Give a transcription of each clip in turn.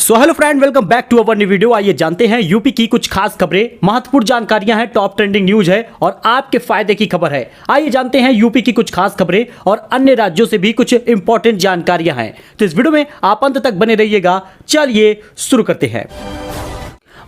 So hello friend, welcome back to our new video. आइए जानते हैं यूपी की कुछ खास खबरें, महत्वपूर्ण जानकारियां हैं, टॉप ट्रेंडिंग न्यूज है और आपके फायदे की खबर है। आइए जानते हैं यूपी की कुछ खास खबरें और अन्य राज्यों से भी कुछ इंपॉर्टेंट जानकारियां हैं। तो इस वीडियो में आप अंत तक बने रहिएगा। चलिए शुरू करते हैं।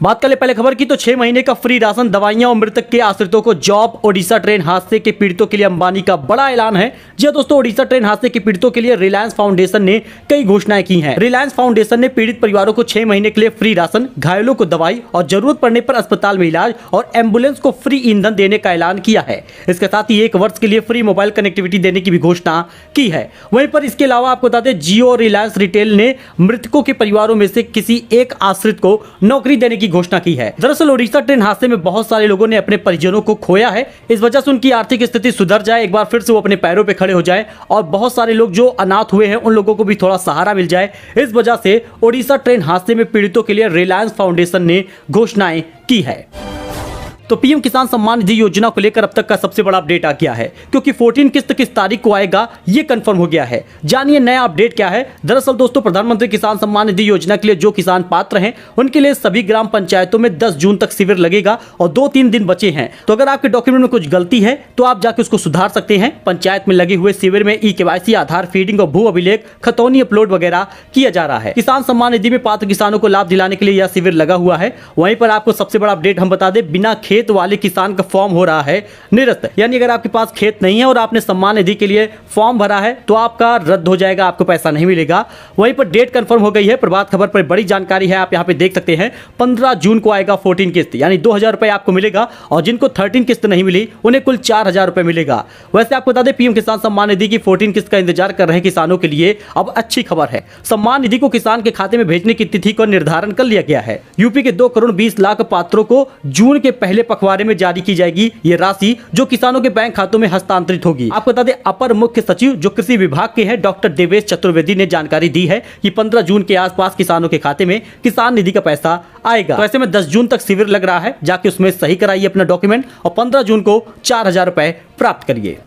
बात करें पहले खबर की, तो 6 महीने का फ्री राशन, दवाइयां और मृतक के आश्रितों को जॉब। ओडिशा ट्रेन हादसे के पीड़ितों के लिए अंबानी का बड़ा ऐलान है। जी हां दोस्तों, ओडिशा ट्रेन हादसे के पीड़ितों के लिए रिलायंस फाउंडेशन ने कई घोषणाएं की हैं। रिलायंस फाउंडेशन ने पीड़ित परिवारों को 6 महीने के लिए फ्री राशन, घायलों को दवाई और जरूरत पड़ने पर अस्पताल में इलाज और एम्बुलेंस को फ्री ईंधन देने का ऐलान किया है। इसके साथ ही 1 वर्ष के लिए फ्री मोबाइल कनेक्टिविटी देने की भी घोषणा की है। वहीं पर इसके अलावा आपको बता दें, जियो और रिलायंस रिटेल ने मृतकों के परिवारों में से किसी एक आश्रित को नौकरी देने की घोषणा की है। दरअसल ओडिशा ट्रेन हादसे में बहुत सारे लोगों ने अपने परिजनों को खोया है। इस वजह से उनकी आर्थिक स्थिति सुधर जाए, एक बार फिर से वो अपने पैरों पे खड़े हो जाए और बहुत सारे लोग जो अनाथ हुए हैं उन लोगों को भी थोड़ा सहारा मिल जाए। इस वजह से ओडिशा ट्रेन हादसे में पीड़ितों के लिए रिलायंस फाउंडेशन ने घोषणाएं की है। तो पीएम किसान सम्मान निधि योजना को लेकर अब तक का सबसे बड़ा अपडेट आ गया है, क्योंकि 14 किस्त किस तारीख को आएगा ये कंफर्म हो गया है। जानिए नया अपडेट क्या है। दरअसल दोस्तों, प्रधानमंत्री किसान सम्मान निधि योजना के लिए जो किसान पात्र हैं उनके लिए सभी ग्राम पंचायतों में 10 जून तक शिविर लगेगा और 2-3 दिन बचे हैं। तो अगर आपके डॉक्यूमेंट में कुछ गलती है तो आप जाके उसको सुधार सकते हैं। पंचायत में लगे हुए शिविर में ई-केवाईसी, आधार फीडिंग और भू अभिलेख, खतौनी अपलोड वगैरह किया जा रहा है। किसान सम्मान निधि में पात्र किसानों को लाभ दिलाने के लिए यह शिविर लगा हुआ है। वहीं पर आपको सबसे बड़ा अपडेट हम बता दें, बिना खेत वाले किसान का फॉर्म हो रहा है निरस्त। यानी अगर आपके पास खेत नहीं है और आपने सम्मान निधि के लिए फॉर्म भरा है तो आपका रद्द हो जाएगा, आपको पैसा नहीं मिलेगा। वहीं पर डेट कंफर्म हो गई है। प्रभात खबर पर बड़ी जानकारी है, आप यहां पे देख सकते हैं। 15 जून को आएगा 14 किस्त, यानी 2000 रुपए आपको मिलेगा और जिनको 13 किस्त नहीं मिली उन्हें कुल 4000 रुपए मिलेगा। वैसे आपको बता दें, पीएम किसान सम्मान निधि की 14 किस्त का इंतजार कर रहे किसानों के लिए अब अच्छी खबर है। सम्मान निधि को किसान के खाते में भेजने की तिथि को निर्धारण कर लिया गया है। यूपी के 2 करोड़ 20 लाख पात्रों को जून के पहले पखवाड़े में जारी की जाएगी ये राशि, जो किसानों के बैंक खातों में हस्तांतरित होगी। आपको बता दें, अपर मुख्य सचिव जो कृषि विभाग के हैं डॉक्टर देवेश चतुर्वेदी ने जानकारी दी है कि 15 जून के आसपास किसानों के खाते में किसान निधि का पैसा आएगा। तो ऐसे में 10 जून तक शिविर लग रहा है, जाके उसमें सही कराइए अपना डॉक्यूमेंट और 15 जून को 4000 रुपए प्राप्त करिए।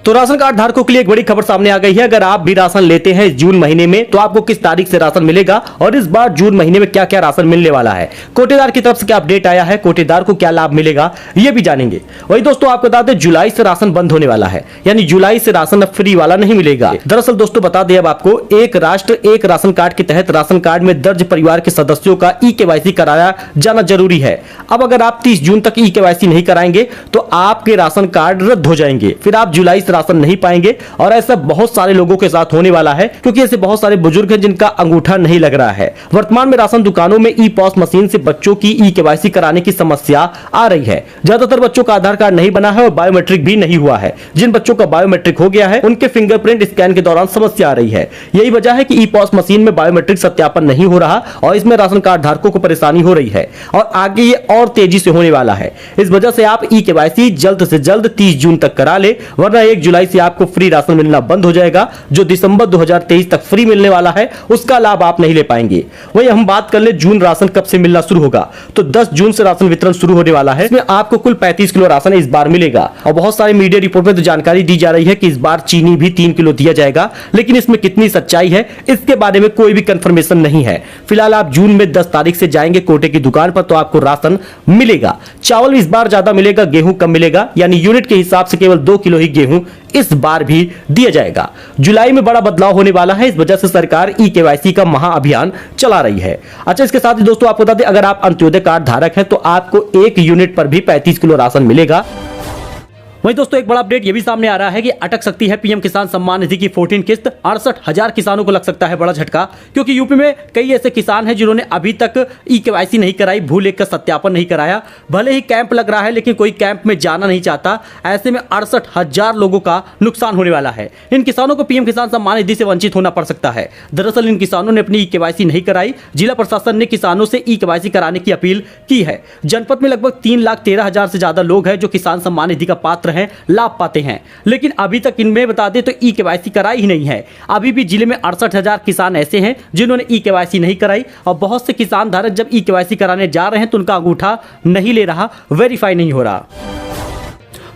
तो राशन कार्ड धारकों के लिए एक बड़ी खबर सामने आ गई है। अगर आप भी राशन लेते हैं जून महीने में तो आपको किस तारीख से राशन मिलेगा और इस बार जून महीने में क्या क्या राशन मिलने वाला है, कोटेदार की तरफ से क्या अपडेट आया है, कोटेदार को क्या लाभ मिलेगा ये भी जानेंगे। वही दोस्तों, आपको बता दें, जुलाई से राशन बंद होने वाला है, यानी जुलाई से राशन अब फ्री वाला नहीं मिलेगा। दरअसल दोस्तों बता दें, अब आपको एक राष्ट्र एक राशन कार्ड के तहत राशन कार्ड में दर्ज परिवार के सदस्यों का ई-केवाईसी कराया जाना जरूरी है। अब अगर आप 30 जून तक ई-केवाईसी नहीं कराएंगे तो आपके राशन कार्ड रद्द हो जाएंगे, फिर आप जुलाई से राशन नहीं पाएंगे। और ऐसा बहुत सारे लोगों के साथ होने वाला है, क्योंकि ऐसे बहुत सारे बुजुर्ग हैं जिनका अंगूठा नहीं लग रहा है। वर्तमान में राशन दुकानों में ई-पॉस मशीन से बच्चों की ई-केवाईसी कराने की समस्या आ रही है। ज्यादातर बच्चों का आधार कार्ड नहीं बना है और बायोमेट्रिक भी नहीं हुआ है। जिन बच्चों का बायोमेट्रिक हो गया है उनके फिंगरप्रिंट स्कैन के दौरान समस्या आ रही है। यही वजह है कि ई-पॉस मशीन में बायोमेट्रिक सत्यापन नहीं हो रहा और इसमें राशन कार्ड धारकों को परेशानी हो रही है और आगे ये और तेजी से होने वाला है। इस वजह से आप ई-केवाईसी जल्द से जल्द 30 जून तक करा ले, वरना 1 जुलाई से आपको फ्री राशन मिलना बंद हो जाएगा। जो दिसंबर 2023 तक फ्री मिलने वाला है उसका लाभ आप नहीं ले पाएंगे। वही हम बात कर ले जून राशन कब से मिलना शुरू होगा, तो 10 जून से राशन वितरण शुरू होने वाला है। इसमें आपको कुल 35 किलो राशन इस बार मिलेगा और बहुत सारे मीडिया रिपोर्ट में तो जानकारी दी जा रही है कि इस बार चीनी भी 3 किलो दिया जाएगा, लेकिन इसमें कितनी सच्चाई है इसके बारे में कोई भी कंफर्मेशन नहीं है। फिलहाल आप जून में 10 तारीख से जाएंगे कोटे की दुकान पर तो आपको राशन मिलेगा। चावल इस बार ज्यादा मिलेगा, गेहूं कम मिलेगा, यानी यूनिट के हिसाब से केवल 2 किलो ही गेहूं इस बार भी दिया जाएगा। जुलाई में बड़ा बदलाव होने वाला है, इस वजह से सरकार ई-केवाईसी का महाअभियान चला रही है। अच्छा, इसके साथ ही दोस्तों आपको बता दें, अगर आप अंत्योदय कार्ड धारक हैं तो आपको 1 यूनिट पर भी 35 किलो राशन मिलेगा। वहीं दोस्तों एक बड़ा अपडेट ये भी सामने आ रहा है कि अटक सकती है पीएम किसान सम्मान निधि की 14 किस्त। 68,000 किसानों को लग सकता है बड़ा झटका, क्योंकि यूपी में कई ऐसे किसान हैं जिन्होंने अभी तक ई-केवाईसी नहीं कराई, भू लेख का सत्यापन नहीं कराया। भले ही कैंप लग रहा है लेकिन कोई कैंप में जाना नहीं चाहता। ऐसे में 68,000 लोगों का नुकसान होने वाला है। इन किसानों को पीएम किसान सम्मान निधि से वंचित होना पड़ सकता है। दरअसल इन किसानों ने अपनी ई-केवाईसी नहीं कराई। जिला प्रशासन ने किसानों से ई-केवाईसी कराने की अपील की है। जनपद में लगभग 3,13,000 से ज्यादा लोग हैं जो किसान सम्मान निधि का पात्र हैं, लाभ पाते हैं, लेकिन अभी तक इनमें बता दें तो ई-केवाईसी कराई ही नहीं है। अभी भी जिले में 68,000 किसान ऐसे हैं जिन्होंने ई-केवाईसी नहीं कराई और बहुत से किसान धारक जब ई-केवाईसी कराने जा रहे हैं तो उनका अंगूठा नहीं ले रहा, वेरीफाई नहीं हो रहा।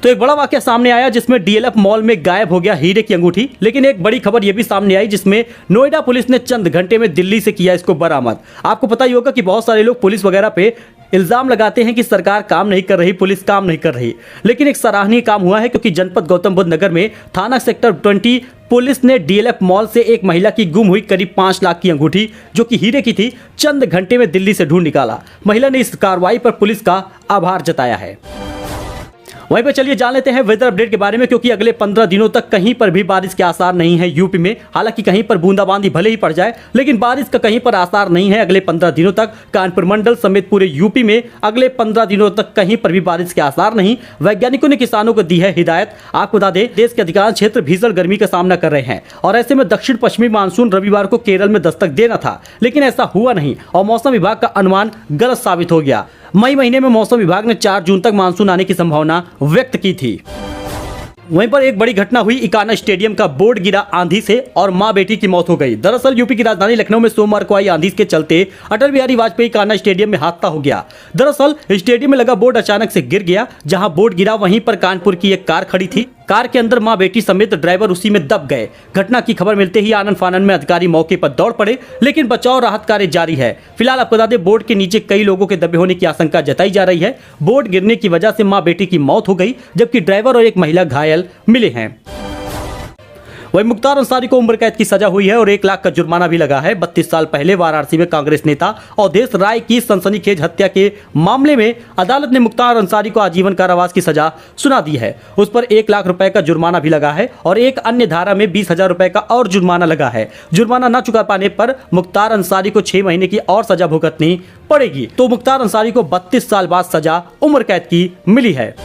तो एक बड़ा वाकया सामने आया जिसमें डीएलएफ मॉल में गायब हो गया हीरे की अंगूठी। लेकिन एक बड़ी खबर यह भी सामने आई जिसमें नोएडा पुलिस ने चंद घंटे में दिल्ली से किया इसको बरामद। आपको पता ही होगा कि बहुत सारे लोग पुलिस वगैरह पे इल्जाम लगाते हैं कि सरकार काम नहीं कर रही, पुलिस काम नहीं कर रही, लेकिन एक सराहनीय काम हुआ है क्योंकि जनपद गौतम बुद्ध नगर में थाना सेक्टर 20 पुलिस ने डीएलएफ मॉल से एक महिला की गुम हुई करीब 5 लाख की अंगूठी जो कि हीरे की थी चंद घंटे में दिल्ली से ढूंढ निकाला। महिला ने इस कार्रवाई पर पुलिस का आभार जताया है। वहीं पे चलिए जान लेते हैं वेदर अपडेट के बारे में, क्योंकि अगले 15 दिनों तक कहीं पर भी बारिश के आसार नहीं है यूपी में। हालांकि कहीं पर बूंदाबांदी भले ही पड़ जाए लेकिन बारिश का कहीं पर आसार नहीं है अगले 15 दिनों तक। कानपुर मंडल समेत पूरे यूपी में अगले 15 दिनों तक कहीं पर भी बारिश के आसार नहीं। वैज्ञानिकों ने किसानों को दी है हिदायत। आपको बता दें देश के अधिकांश क्षेत्र भीषण गर्मी का सामना कर रहे हैं और ऐसे में दक्षिण पश्चिमी मानसून रविवार को केरल में दस्तक देना था, लेकिन ऐसा हुआ नहीं और मौसम विभाग का अनुमान गलत साबित हो गया। मई महीने में मौसम विभाग ने 4 जून तक मानसून आने की संभावना व्यक्त की थी। वहीं पर एक बड़ी घटना हुई, इकाना स्टेडियम का बोर्ड गिरा आंधी से और मां बेटी की मौत हो गई। दरअसल यूपी की राजधानी लखनऊ में सोमवार को आई आंधी के चलते अटल बिहारी वाजपेयी इकाना स्टेडियम में हादसा हो गया। दरअसल स्टेडियम में लगा बोर्ड अचानक से गिर गया। जहां बोर्ड गिरा वहीं पर कानपुर की एक कार खड़ी थी। कार के अंदर मां बेटी समेत ड्राइवर उसी में दब गए। घटना की खबर मिलते ही आनन फानन में अधिकारी मौके पर दौड़ पड़े, लेकिन बचाव राहत कार्य जारी है। फिलहाल आपको बता दें बोर्ड के नीचे कई लोगों के दबे होने की आशंका जताई जा रही है। बोर्ड गिरने की वजह से मां बेटी की मौत हो गई जबकि ड्राइवर और एक महिला घायल मिले हैं। वहीं मुख्तार अंसारी को उम्र कैद की सजा हुई है और 1 लाख का जुर्माना भी लगा है। 32 साल पहले वाराणसी में कांग्रेस नेता अवधेश राय की सनसनीखेज हत्या के मामले में अदालत ने मुख्तार अंसारी को आजीवन कारावास की सजा सुना दी है। उस पर 1 लाख रुपए का जुर्माना भी लगा है और एक अन्य धारा में 20,000 रुपए का और जुर्माना लगा है। जुर्माना न चुका पाने पर मुख्तार अंसारी को 6 महीने की और सजा भुगतनी पड़ेगी। तो मुख्तार अंसारी को 32 साल बाद सजा उम्र कैद की मिली है।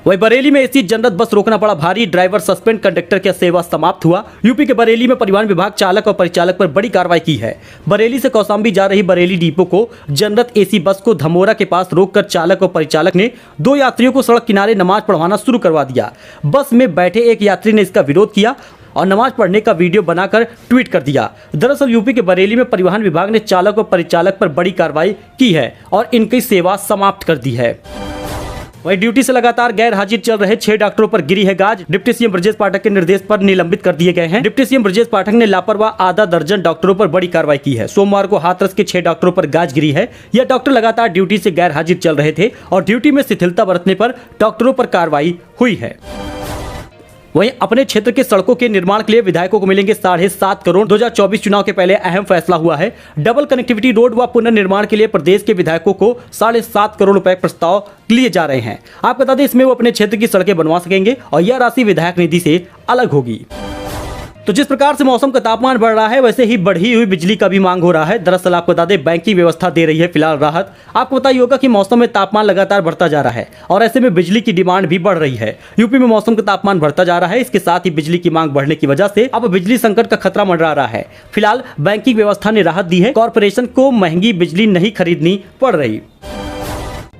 वहीं बरेली में एसी जनरत बस रोकना पड़ा भारी, ड्राइवर सस्पेंड, कंडक्टर की सेवा समाप्त हुआ। यूपी के बरेली में परिवहन विभाग चालक और परिचालक पर बड़ी कार्रवाई की है। बरेली से कौशाम्बी जा रही बरेली डिपो को जनरत एसी बस को धमोरा के पास रोककर चालक और परिचालक ने 2 यात्रियों को सड़क किनारे नमाज पढ़वाना शुरू करवा दिया। बस में बैठे एक यात्री ने इसका विरोध किया और नमाज पढ़ने का वीडियो बनाकर ट्वीट कर दिया। दरअसल यूपी के बरेली में परिवहन विभाग ने चालक और परिचालक पर बड़ी कार्रवाई की है और इनकी सेवा समाप्त कर दी है। वहीं ड्यूटी से लगातार गैर हाजिर चल रहे 6 डॉक्टरों पर गिरी है गाज। डिप्टी सीएम ब्रजेश पाठक के निर्देश पर निलंबित कर दिए गए हैं। डिप्टी सीएम ब्रजेश पाठक ने लापरवाह आधा दर्जन डॉक्टरों पर बड़ी कार्रवाई की है। सोमवार को हाथरस के 6 डॉक्टरों पर गाज गिरी है। यह डॉक्टर लगातार ड्यूटी से गैर हाजिर चल रहे थे और ड्यूटी में शिथिलता बरतने पर डॉक्टरों पर कार्रवाई हुई है। वहीं अपने क्षेत्र के सड़कों के निर्माण के लिए विधायकों को मिलेंगे 7.5 करोड़। 2024 चुनाव के पहले अहम फैसला हुआ है। डबल कनेक्टिविटी रोड व पुनर्निर्माण के लिए प्रदेश के विधायकों को 7.5 करोड़ रुपए प्रस्ताव लिए जा रहे हैं। आपको बता दें इसमें वो अपने क्षेत्र की सड़कें बनवा सकेंगे और यह राशि विधायक निधि से अलग होगी। तो जिस प्रकार से मौसम का तापमान बढ़ रहा है वैसे ही बढ़ी हुई बिजली का भी मांग हो रहा है। दरअसल आपको बता दें बैंकिंग व्यवस्था दे रही है फिलहाल राहत। आपको पता ही होगा कि मौसम में तापमान लगातार बढ़ता जा रहा है और ऐसे में बिजली की डिमांड भी बढ़ रही है। यूपी में मौसम का तापमान बढ़ता जा रहा है, इसके साथ ही बिजली की मांग बढ़ने की वजह से अब बिजली संकट का खतरा मंडरा रहा है। फिलहाल बैंकिंग व्यवस्था ने राहत दी है, कॉर्पोरेशन को महंगी बिजली नहीं खरीदनी पड़ रही।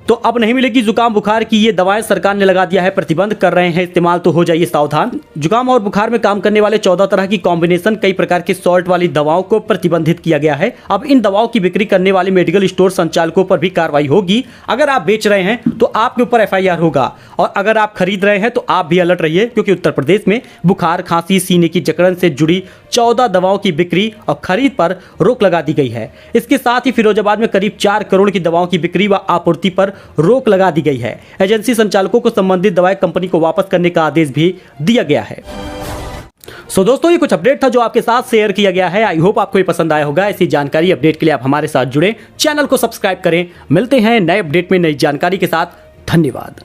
तो अब नहीं मिलेगी जुकाम बुखार की ये दवाएं, सरकार ने लगा दिया है प्रतिबंध, कर रहे हैं इस्तेमाल तो हो जाइए सावधान। जुकाम और बुखार में काम करने वाले 14 तरह की कॉम्बिनेशन कई प्रकार के सॉल्ट वाली दवाओं को प्रतिबंधित किया गया है। अब इन दवाओं की बिक्री करने वाले मेडिकल स्टोर संचालकों पर भी कार्रवाई होगी। अगर आप बेच रहे हैं तो आपके ऊपर FIR होगा और अगर आप खरीद रहे हैं तो आप भी अलर्ट रहिए, क्योंकि उत्तर प्रदेश में बुखार, खांसी, सीने की जकड़न से जुड़ी 14 दवाओं की बिक्री और खरीद पर रोक लगा दी गई है। इसके साथ ही फिरोजाबाद में करीब 4 करोड़ की दवाओं की बिक्री व आपूर्ति पर रोक लगा दी गई है। एजेंसी संचालकों को संबंधित दवाएं कंपनी को वापस करने का आदेश भी दिया गया है। सो दोस्तों ये कुछ अपडेट था जो आपके साथ शेयर किया गया है। आई होप आपको ये पसंद आया होगा। ऐसी जानकारी अपडेट के लिए आप हमारे साथ जुड़े, चैनल को सब्सक्राइब करें। मिलते हैं नए अपडेट में नई जानकारी के साथ। धन्यवाद।